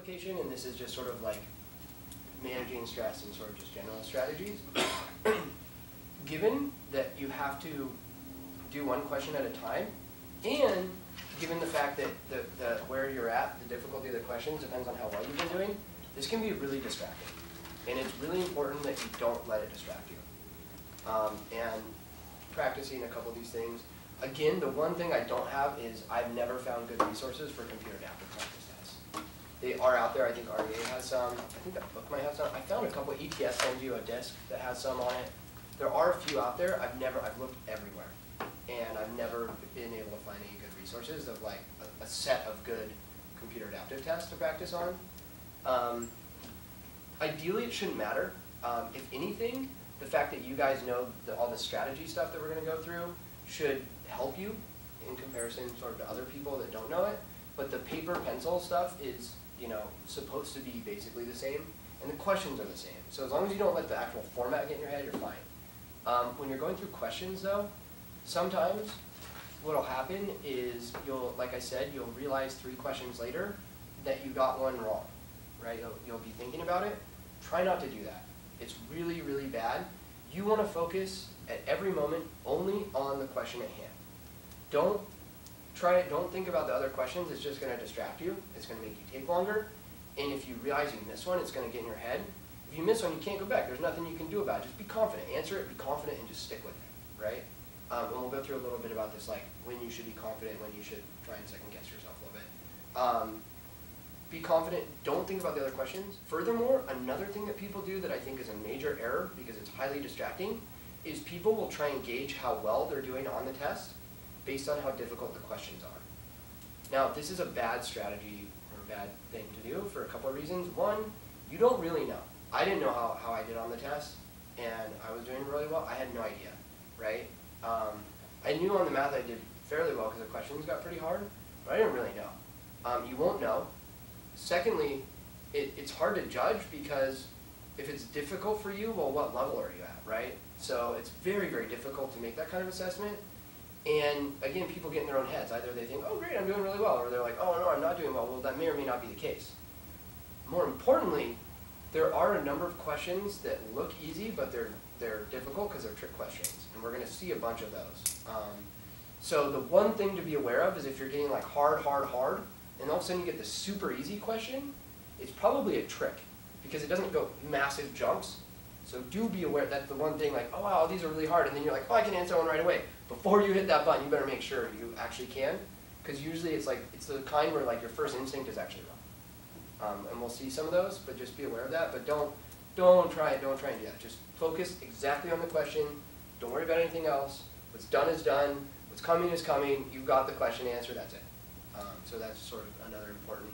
application, and this is just sort of like managing stress and sort of just general strategies. Given that you have to do one question at a time, and given the fact that where you're at, the difficulty of the questions depends on how well you've been doing, this can be really distracting. And it's really important that you don't let it distract you. And practicing a couple of these things. Again, the one thing I don't have is I've never found good resources for computer adaptive practice tests. They are out there. I think REA has some. I think that book might have some. I found a couple. ETS sends you a disc that has some on it. There are a few out there. I've looked everywhere, and I've never been able to find any good resources of like a set of good computer adaptive tests to practice on. Ideally, it shouldn't matter. If anything, the fact that you guys know all the strategy stuff that we're going to go through should help you in comparison sort of to other people that don't know it. But the paper pencil stuff is, you know, supposed to be basically the same, and the questions are the same. So as long as you don't let the actual format get in your head, you're fine. When you're going through questions, though, sometimes what will happen is you'll, like I said, you'll realize 3 questions later that you got one wrong, right? You'll be thinking about it. Try not to do that. It's really, really bad. You want to focus at every moment only on the question at hand. Don't think about the other questions. It's just going to distract you. It's going to make you take longer. And if you realize you miss one, it's going to get in your head. If you miss one, you can't go back. There's nothing you can do about it. Just be confident. Answer it, be confident, and just stick with it, right? And we'll go through a little bit about this, like when you should be confident, when you should try and second guess yourself a little bit. Be confident. Don't think about the other questions. Furthermore, another thing that people do that I think is a major error because it's highly distracting is people will try and gauge how well they're doing on the test based on how difficult the questions are. Now, this is a bad strategy or a bad thing to do for a couple of reasons. One, you don't really know. I didn't know how I did on the test, and I was doing really well. I had no idea, right? I knew on the math I did fairly well because the questions got pretty hard, but I didn't really know. You won't know. Secondly, it's hard to judge because if it's difficult for you, well, what level are you at, right? So it's very, very difficult to make that kind of assessment. And again, people get in their own heads. Either they think, oh, great, I'm doing really well, or they're like, oh, no, I'm not doing well. Well, that may or may not be the case. More importantly, there are a number of questions that look easy, but they're difficult because they're trick questions. And we're going to see a bunch of those. So the one thing to be aware of is if you're getting like hard, and all of a sudden you get this super easy question, it's probably a trick because it doesn't go massive jumps. So do be aware. That's the one thing, like, oh wow, these are really hard, and then you're like, oh, I can answer one right away. Before you hit that button, you better make sure you actually can, because usually it's the kind where like your first instinct is actually wrong. And we'll see some of those, but just be aware of that. But don't try and do that. Just focus exactly on the question. Don't worry about anything else. What's done is done. What's coming is coming. You've got the question answer. That's it. So that's sort of another important